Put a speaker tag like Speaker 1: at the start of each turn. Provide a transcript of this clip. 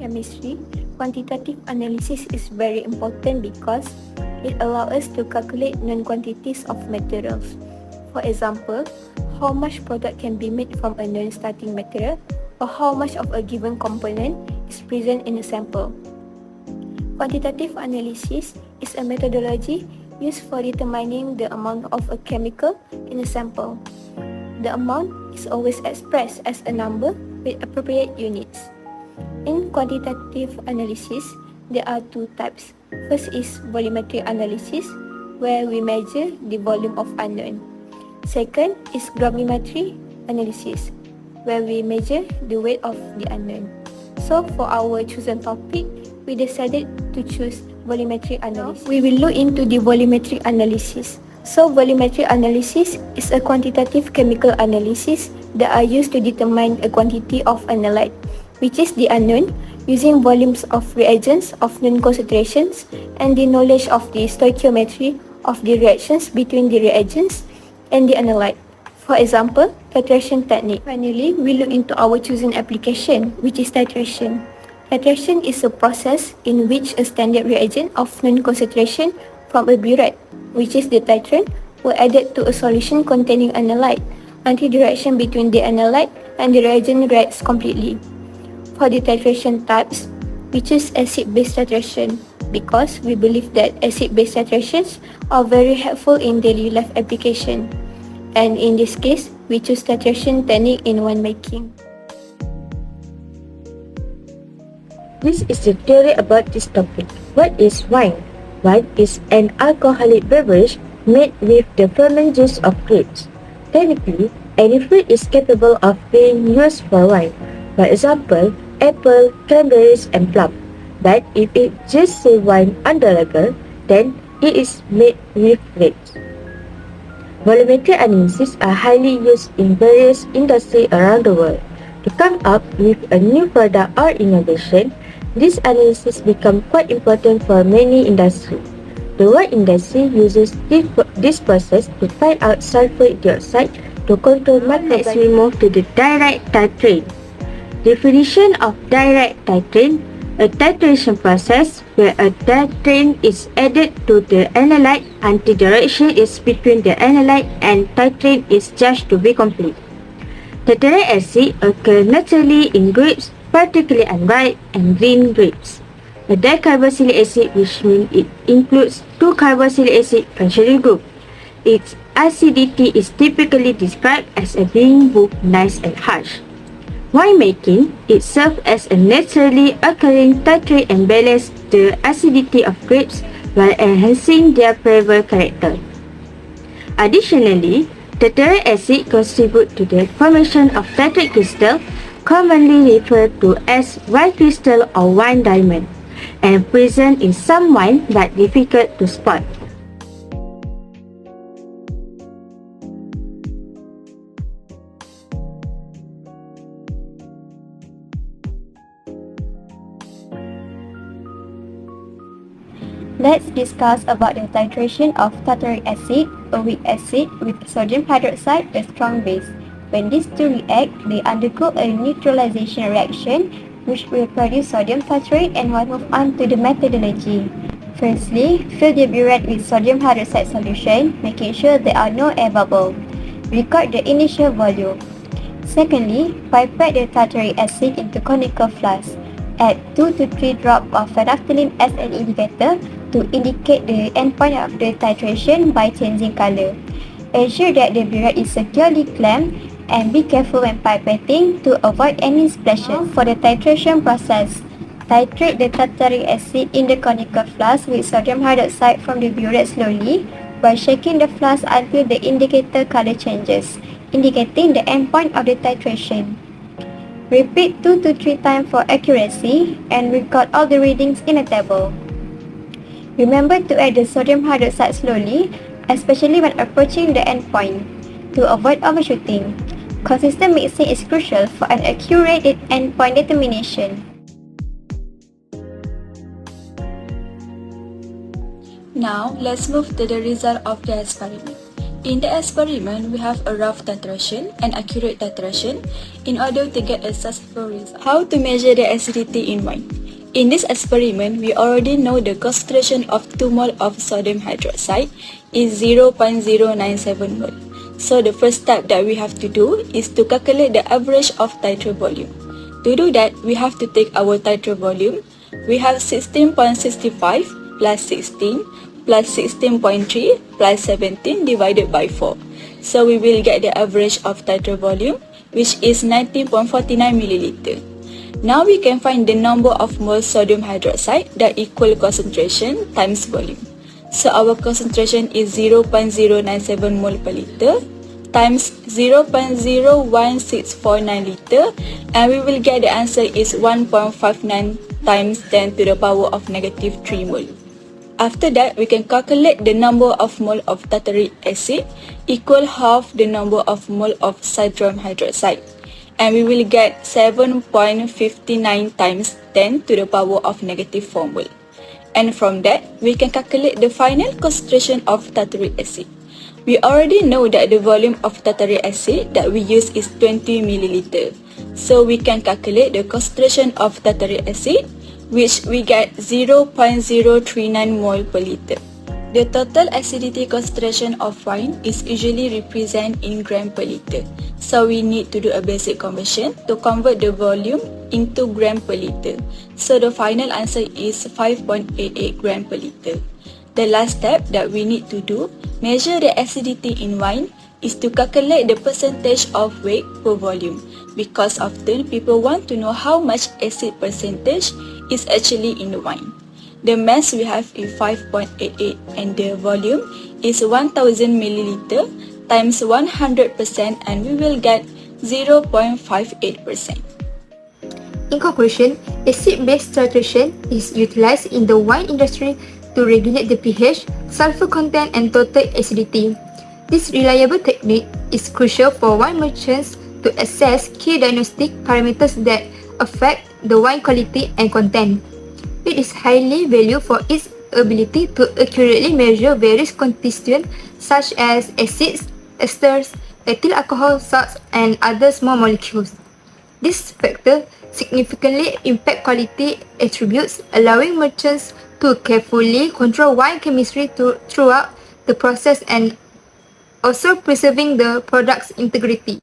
Speaker 1: chemistry, quantitative analysis is very important because it allows us to calculate known quantities of materials. For example, how much product can be made from a known starting material, or how much of a given component is present in a sample. Quantitative analysis is a methodology used for determining the amount of a chemical in a sample. The amount is always expressed as a number with appropriate units. In quantitative analysis, there are two types. First is volumetric analysis, where we measure the volume of unknown. Second is gravimetry analysis, where we measure the weight of the unknown. So for our chosen topic, we decided to choose volumetric analysis. We will look into the volumetric analysis. So volumetric analysis is a quantitative chemical analysis that are used to determine a quantity of analyte, which is the unknown, using volumes of reagents of known concentrations and the knowledge of the stoichiometry of the reactions between the reagents and the analyte. For example, titration technique. Finally, we look into our chosen application, which is titration. Titration is a process in which a standard reagent of known concentration from a burette, which is the titrant, were added to a solution containing analyte until the reaction between the analyte and the reagent reacts completely. For the titration types, we choose acid-base titration because we believe that acid-base titrations are very helpful in daily life application. And in this case, we choose titration technique in winemaking.
Speaker 2: This is the theory about this topic. What is wine? Wine is an alcoholic beverage made with the ferment juice of grapes. Technically, any fruit is capable of being used for wine. For example, apple, cranberries, and plum. But if it just say wine on the label, then it is made with grapes. Volumetric analysis are highly used in various industries around the world. To come up with a new product or innovation, this analysis becomes quite important for many industries. The wine industry uses this process to find out sulfur dioxide to control microbiome. Let's move to the direct titrate. Definition of direct titrate: a titration process where a titrant is added to the analyte until the reaction is between the analyte and titrant is judged to be complete. Tartaric acid occurs naturally in grapes, particularly unripe and green grapes. A dicarboxylic acid, which means it includes two carboxylic acid functional group. Its acidity is typically described as being both nice and harsh. Winemaking, it serves as a naturally occurring titrate and balances the acidity of grapes while enhancing their flavor character. Additionally, tartaric acid contributes to the formation of tartrate crystal, commonly referred to as wine crystal or wine diamond, and present in some wine but difficult to spot.
Speaker 1: Let's discuss about the titration of tartaric acid, a weak acid, with sodium hydroxide, a strong base. When these two react, they undergo a neutralization reaction which will produce sodium tartrate, and we'll move on to the methodology. Firstly, fill the burette with sodium hydroxide solution, making sure there are no air bubbles. Record the initial volume. Secondly, pipette the tartaric acid into conical flask. Add 2 to 3 drops of phenolphthalein as an indicator to indicate the endpoint of the titration by changing color. Ensure that the burette is securely clamped and be careful when pipetting to avoid any splashes. For the titration process, titrate the tartaric acid in the conical flask with sodium hydroxide from the burette slowly by shaking the flask until the indicator color changes, indicating the endpoint of the titration. Repeat 2 to 3 times for accuracy and record all the readings in a table. Remember to add the sodium hydroxide slowly, especially when approaching the endpoint, to avoid overshooting. Consistent mixing is crucial for an accurate endpoint determination.
Speaker 3: Now, let's move to the result of the experiment. In the experiment, we have a rough titration and accurate titration in order to get a successful result. How to measure the acidity in wine? In this experiment, we already know the concentration of 2 mol of sodium hydroxide is 0.097 mol. So the first step that we have to do is to calculate the average of titral volume. To do that, we have to take our titral volume. We have 16.65 plus 16 plus 16.3 plus 17 divided by 4. So we will get the average of titral volume, which is 19.49 milliliter. Now we can find the number of moles sodium hydroxide that equal concentration times volume. So our concentration is 0.097 mol per liter times 0.01649 liter, and we will get the answer is 1.59 times 10 to the power of negative 3 mol. After that, we can calculate the number of mole of tartaric acid equal half the number of mole of sodium hydroxide, and we will get 7.59 times 10 to the power of negative 4 mol. And from that, we can calculate the final concentration of tartaric acid. We already know that the volume of tartaric acid that we use is 20 milliliter. So we can calculate the concentration of tartaric acid, which we get 0.039 mol per liter. The total acidity concentration of wine is usually represented in gram per liter. So we need to do a basic conversion to convert the volume into gram per liter. So the final answer is 5.88 gram per liter. The last step that we need to do, measure the acidity in wine, is to calculate the percentage of weight per volume, because often people want to know how much acid percentage is actually in the wine. The mass we have is 5.88 and the volume is 1000 milliliter times 100%, and we will get 0.58%.
Speaker 1: In conclusion, acid-base titration is utilized in the wine industry to regulate the pH, sulfur content, and total acidity. This reliable technique is crucial for wine merchants to assess key diagnostic parameters that affect the wine quality and content. It is highly valued for its ability to accurately measure various constituents such as acids, esters, ethyl alcohol salts, and other small molecules. This factor significantly impact quality attributes, allowing merchants to carefully control wine chemistry throughout the process and also preserving the product's integrity.